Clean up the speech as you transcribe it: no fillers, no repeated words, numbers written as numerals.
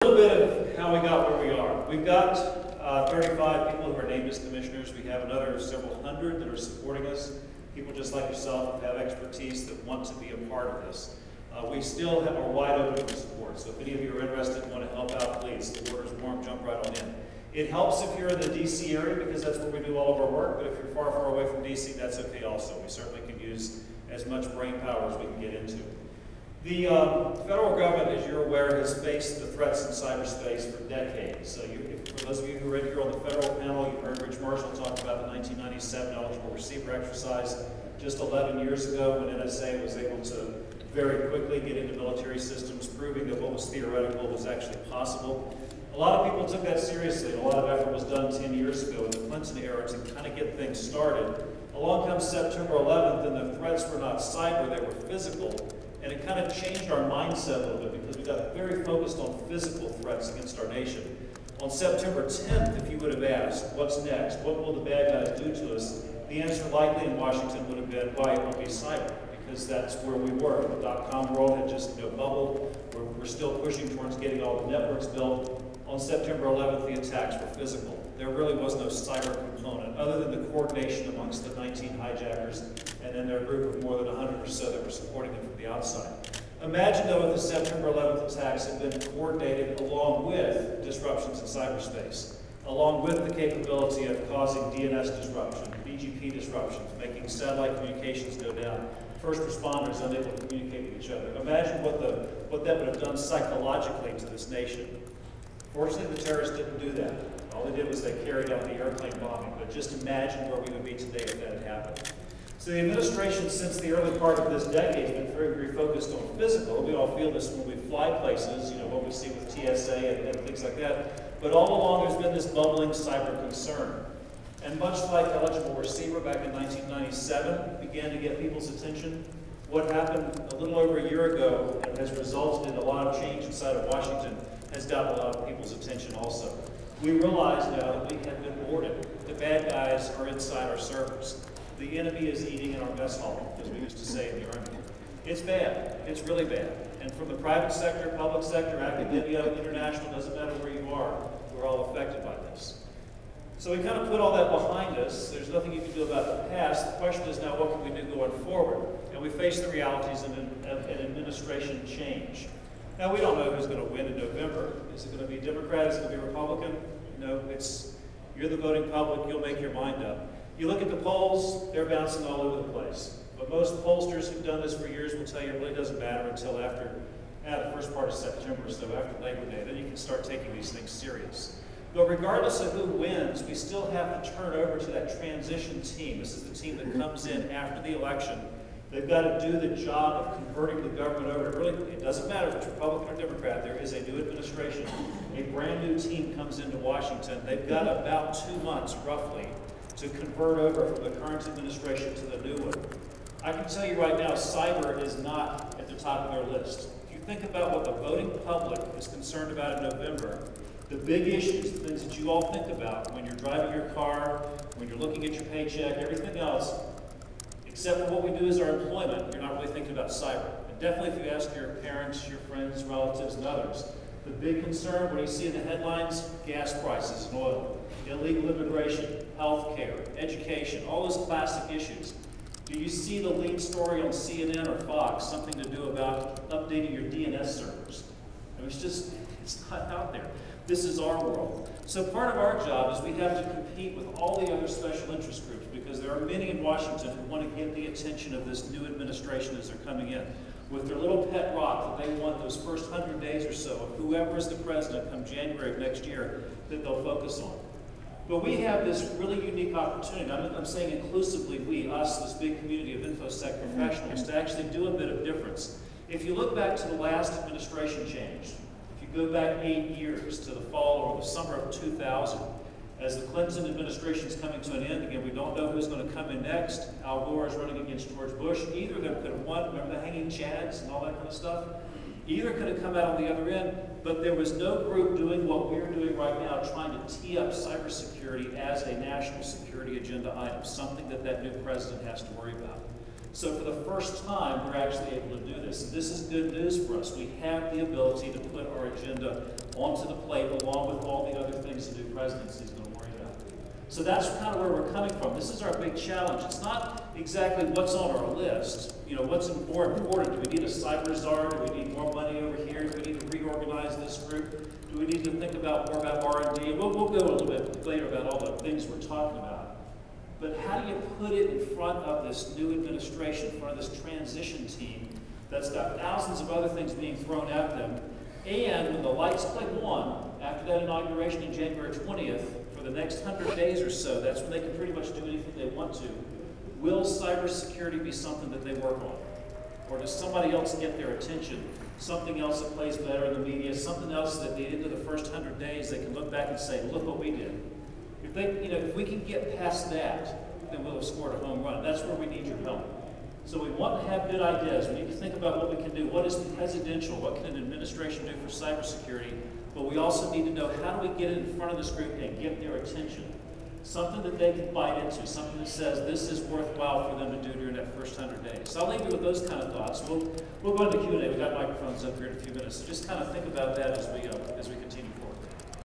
A little bit of how we got where we are. We've got 35 people who are named as commissioners. We have another several hundred that are supporting us. People just like yourself who have expertise that want to be a part of this. We still are wide open for support. So if any of you are interested and want to help out, please, the water's warm, jump right on in. It helps if you're in the DC area because that's where we do all of our work, but if you're far, far away from DC, that's okay also. We certainly can use as much brain power as we can get into. The federal government, as you're aware, has faced the threats in cyberspace for decades. So for those of you who are in here on the federal panel, you heard Rich Marshall talk about the 1997 eligible receiver exercise just 11 years ago when NSA was able to very quickly get into military systems, proving that what was theoretical was actually possible. A lot of people took that seriously, and a lot of effort was done 10 years ago in the Clinton era to kind of get things started. Along comes September 11th, and the threats were not cyber, they were physical. And it kind of changed our mindset a little bit because we got very focused on physical threats against our nation. On September 10th, if you would have asked, what's next? What will the bad guys do to us? The answer likely in Washington would have been, why, it won't be cyber, because that's where we were. The dot-com world had just bubbled. We're still pushing towards getting all the networks built. On September 11th, the attacks were physical. There really was no cyber component other than the coordination amongst the 19 hijackers and then their group of more than 100 or so that were supporting them from the outside. Imagine, though, if the September 11th attacks had been coordinated along with disruptions in cyberspace, along with the capability of causing DNS disruption, BGP disruptions, making satellite communications go down, first responders unable to communicate with each other. Imagine what that would have done psychologically to this nation. Fortunately, the terrorists didn't do that. All they did was they carried out the airplane bombing, but just imagine where we would be today if that had happened. So the administration, since the early part of this decade, has been very, very focused on physical. We all feel this when we fly places, what we see with TSA and things like that. But all along, there's been this bubbling cyber concern. And much like eligible receiver back in 1997 began to get people's attention, what happened a little over a year ago and has resulted in a lot of change inside of Washington has gotten a lot of people's attention also. We realize now that we have been boarded. The bad guys are inside our servers. The enemy is eating in our mess hall, as we used to say in the Army. It's bad. It's really bad. And from the private sector, public sector, academia, international, doesn't matter where you are, we're all affected by this. So we kind of put all that behind us. There's nothing you can do about the past. The question is now, what can we do going forward? And we face the realities of an administration change. Now, we don't know who's going to win in November. Is it going to be Democrat? Is it going to be Republican? No, you're the voting public. You'll make your mind up. You look at the polls, they're bouncing all over the place. But most pollsters who've done this for years will tell you it really doesn't matter until after the first part of September, so after Labor Day. Then you can start taking these things serious. But regardless of who wins, we still have to turn over to that transition team. This is the team that comes in after the election. They've got to do the job of converting the government over. It doesn't matter if it's Republican or Democrat. There is a new administration. A brand new team comes into Washington. They've got about 2 months, roughly, to convert over from the current administration to the new one. I can tell you right now, cyber is not at the top of their list. If you think about what the voting public is concerned about in November, the big issues, the things that you all think about when you're driving your car, when you're looking at your paycheck, everything else, except for what we do as our employment, you're not really thinking about cyber. And definitely if you ask your parents, your friends, relatives, and others, the big concern when you see in the headlines, gas prices and oil, illegal immigration, health care, education, all those classic issues. Do you see the lead story on CNN or Fox, something to do about updating your DNS servers? I mean, it's not out there. This is our world. So part of our job is we have to compete with all the other special interest groups because there are many in Washington who want to get the attention of this new administration as they're coming in with their little pet rock that they want those first 100 days or so of whoever is the president come January of next year that they'll focus on. But we have this really unique opportunity. I'm saying inclusively we, us, this big community of InfoSec professionals, to actually do a bit of difference. If you look back to the last administration change, if you go back 8 years to the fall or the summer of 2000, as the Clinton administration is coming to an end, again, we don't know who's going to come in next. Al Gore is running against George Bush. Either of them could have won. Remember the hanging chads and all that kind of stuff? Either could have come out on the other end, but there was no group doing what we're doing right now, trying to tee up cybersecurity as a national security agenda item, something that new president has to worry about. So for the first time, we're actually able to do this. And this is good news for us. We have the ability to put our agenda onto the plate along with all the other things the new presidency is going to worry about. So that's kind of where we're coming from. This is our big challenge. It's not exactly what's on our list. You know, what's more important? Do we need a cyber czar? Do we need more money over here? Do we need to reorganize this group? Do we need to think about more about R&D? We'll go a little bit later about all the things we're talking about. But how do you put it in front of this new administration, in front of this transition team that's got thousands of other things being thrown at them? And when the lights click on, after that inauguration in January 20th, for the next 100 days or so, that's when they can pretty much do anything they want to. Will cybersecurity be something that they work on? Or does somebody else get their attention? Something else that plays better in the media, something else that at the end of the first 100 days they can look back and say, look what we did. If they, if we can get past that, then we'll have scored a home run. That's where we need your help. So we want to have good ideas. We need to think about what we can do. What is presidential? What can an administration do for cybersecurity? But we also need to know, how do we get in front of this group and get their attention? Something that they can bite into, something that says this is worthwhile for them to do during that first 100 days. So I'll leave you with those kind of thoughts. We'll go into Q&A. We've got microphones up here in a few minutes. So just kind of think about that as we continue forward.